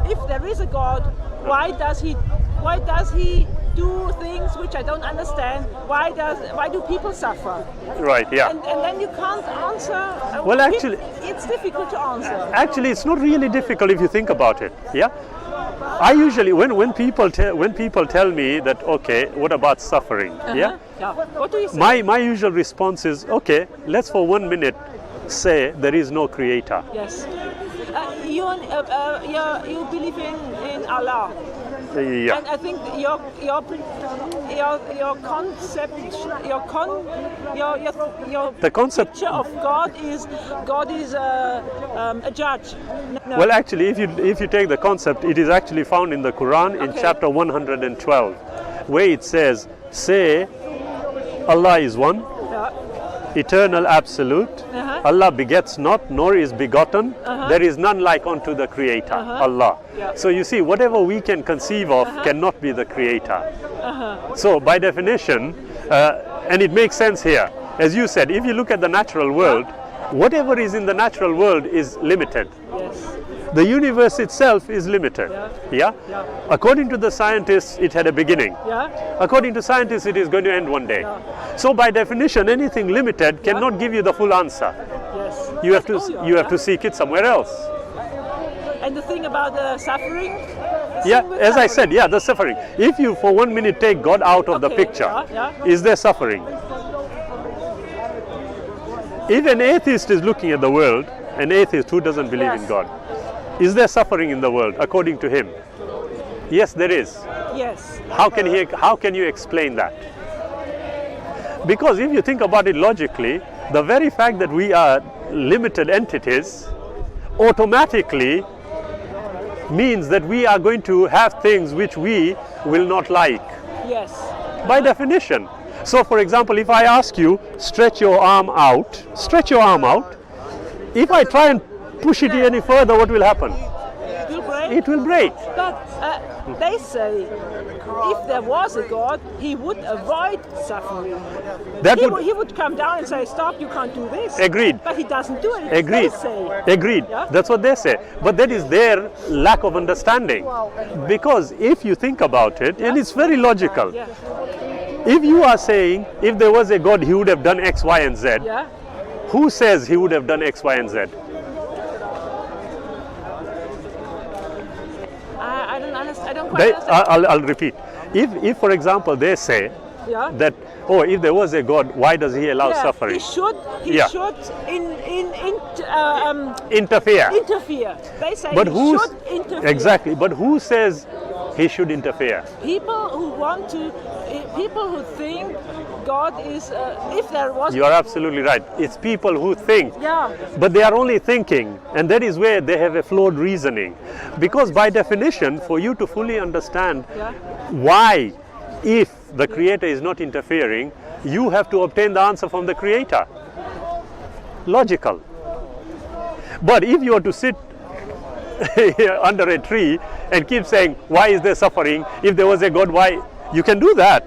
if there is a God, why does he do things which I don't understand? Why do people suffer? Right, yeah. And then you can't answer. Well, actually, it's difficult to answer. Actually, it's not really difficult if you think about it. Yeah. I usually, when people tell me that, okay, what about suffering? Yeah. What do you say? My usual response is, okay, let's for 1 minute say there is no creator. Yes. You believe in Allah. Yeah. And I think your concept, The concept. picture of God is a judge. No. Well, actually, if you take the concept, it is actually found in the Quran in chapter 112, where it says, say, Allah is one, eternal absolute, Allah begets not, nor is begotten, there is none like unto the Creator, Allah. So you see, whatever we can conceive of cannot be the Creator. So by definition, and it makes sense here, as you said, if you look at the natural world, whatever is in the natural world is limited. Yes. The universe itself is limited. Yeah? According to the scientists, it had a beginning. According to scientists, it is going to end one day. So by definition, anything limited cannot give you the full answer. Yes. You have to seek it somewhere else. And the thing about the suffering? As I said, the suffering. If you for 1 minute take God out of the picture, is there suffering? If an atheist is looking at the world, an atheist who doesn't believe in God, is there suffering in the world according to him? Yes, there is. Yes. How can you explain that? Because if you think about it logically, the very fact that we are limited entities automatically means that we are going to have things which we will not like. Yes. By definition. So for example, if I ask you, stretch your arm out. If I try and push it any further, what will happen? It will break. It will break. But they say, if there was a God, he would avoid suffering. He would come down and say, stop, you can't do this. Agreed. But he doesn't do it. Agreed. They say. Agreed. Yeah? That's what they say. But that is their lack of understanding. Because if you think about it, and it's very logical. If you are saying, if there was a God, he would have done X, Y, and Z. Who says he would have done X, Y, and Z? I don't understand. I don't quite understand. I'll repeat. If, for example, they say that, if there was a God, why does he allow suffering? He should interfere. Interfere. They say But he should interfere. Exactly. But who says he should interfere? People who think God is, if there was... You are absolutely right. It's people who think. Yeah. But they are only thinking, and that is where they have a flawed reasoning. Because by definition, for you to fully understand why, if the Creator is not interfering, you have to obtain the answer from the Creator. Logical. But if you are to sit under a tree and keep saying, why is there suffering? If there was a God, why? You can do that.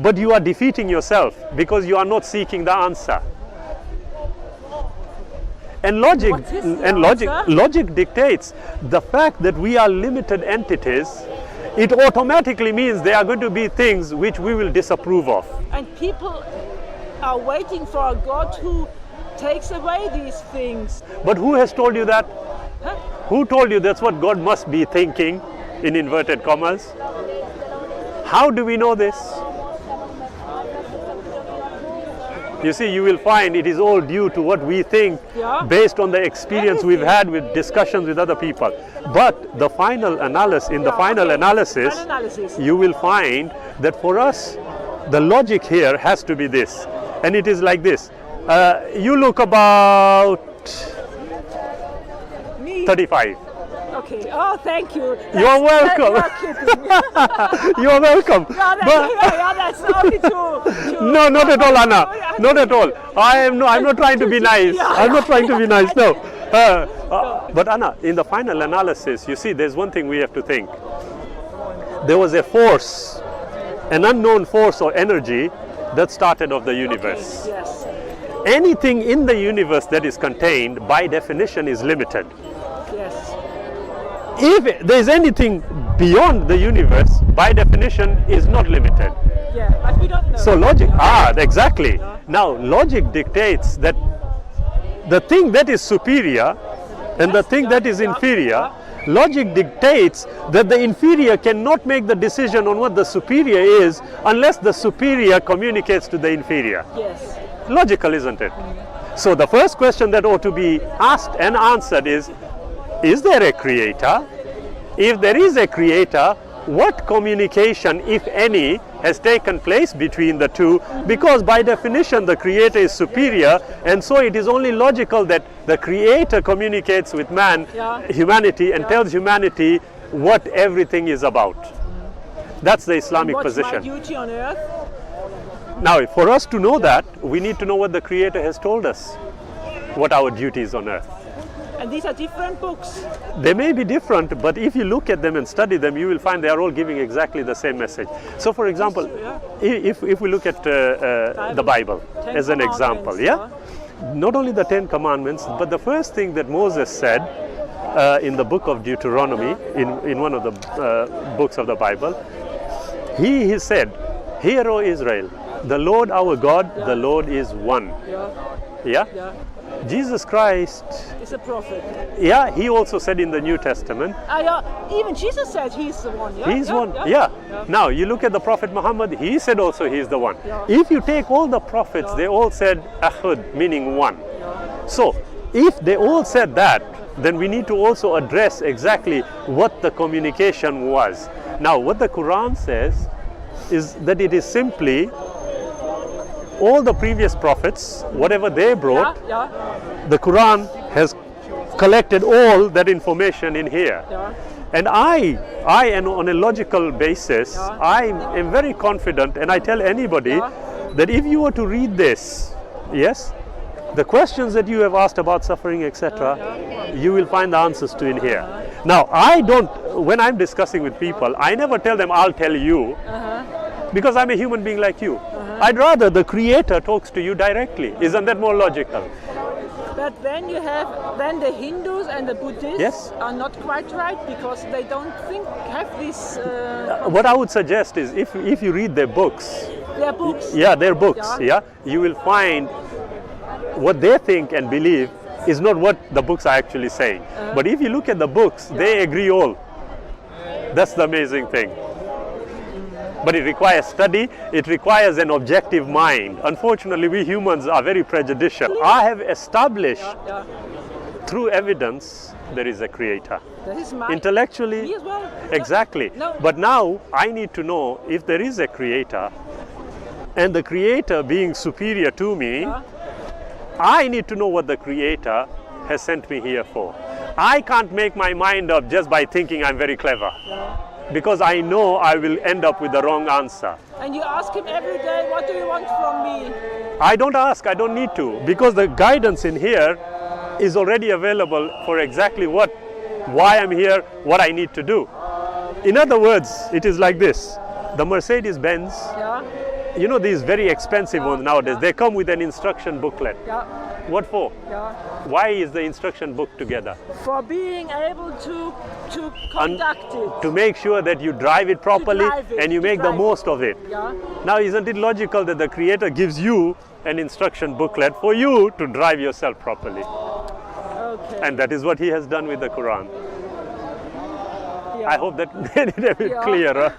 But you are defeating yourself because you are not seeking the answer. And logic dictates the fact that we are limited entities. It automatically means there are going to be things which we will disapprove of. And people are waiting for a God who takes away these things. But who has told you that? Who told you that's what God must be thinking, in inverted commas? How do we know this? You see, you will find it is all due to what we think based on the experience we've had with discussions with other people. But the final analysis, you will find that for us, the logic here has to be this. And it is like this. You look about 35. Okay. Oh, thank you. You're welcome. You're welcome. That's only true. No, not at all, Anna. Not at all. I'm not trying to be nice. I'm not trying to be nice. No. But Anna, in the final analysis, you see, there's one thing we have to think. There was a force, an unknown force or energy that started off the universe. Okay, yes. Anything in the universe that is contained, by definition, is limited. Yes. if there is anything beyond the universe, by definition, is not limited. Yeah, but we don't know. So logic, exactly. Now logic dictates that the thing that is superior and the thing that is inferior, logic dictates that the inferior cannot make the decision on what the superior is unless the superior communicates to the inferior. Yes. Logical, isn't it? So the first question that ought to be asked and answered is there a creator? If there is a creator, what communication, if any, has taken place between the two? Because by definition the creator is superior, and so it is only logical that the creator communicates with man, humanity, and tells humanity what everything is about. That's the Islamic position. What's my duty on earth? Now, for us to know that, we need to know what the creator has told us, what our duty is on earth. And these are different books. They may be different, but if you look at them and study them, you will find they are all giving exactly the same message. So, for example, if we look at the Bible as an example, not only the 10 Commandments, but the first thing that Moses said in the book of Deuteronomy, in one of the books of the Bible, he said, "Hear, O Israel, the Lord our God, the Lord is one." Jesus Christ is a prophet. Yeah, he also said in the New Testament. Even Jesus said he's the one. He's one. Now you look at the Prophet Muhammad. He said also he's the one. If you take all the prophets, they all said Ahad, meaning one. So if they all said that, then we need to also address exactly what the communication was. Now, what the Quran says is that it is simply all the previous prophets, whatever they brought, the Quran has collected all that information in here. And I am on a logical basis, I am very confident, and I tell anybody that if you were to read this, the questions that you have asked about suffering, etc., you will find the answers to in here. Now, when I'm discussing with people, I never tell them, I'll tell you, because I'm a human being like you. I'd rather the Creator talks to you directly. Isn't that more logical? But then you have, the Hindus and the Buddhists are not quite right, because they don't have this... What I would suggest is, if you read their books... Their books? Yeah, their books, you will find what they think and believe is not what the books are actually saying. But if you look at the books, they agree all. That's the amazing thing. But it requires study, it requires an objective mind. Unfortunately, we humans are very prejudicial. I have established through evidence there is a creator. That is intellectually, me as well. Exactly. No. But now I need to know if there is a creator, and the creator being superior to me, I need to know what the creator has sent me here for. I can't make my mind up just by thinking I'm very clever. Because I know I will end up with the wrong answer. And you ask him every day, what do you want from me? I don't ask, I don't need to, because the guidance in here is already available for exactly why I'm here, what I need to do. In other words, it is like this. The Mercedes-Benz, you know these very expensive ones nowadays, they come with an instruction booklet. What for? Why is the instruction book together? For being able to conduct it. To make sure that you drive it properly and you make the most of it. Now, isn't it logical that the Creator gives you an instruction booklet for you to drive yourself properly? Okay. And that is what He has done with the Quran. I hope that made it a bit clearer.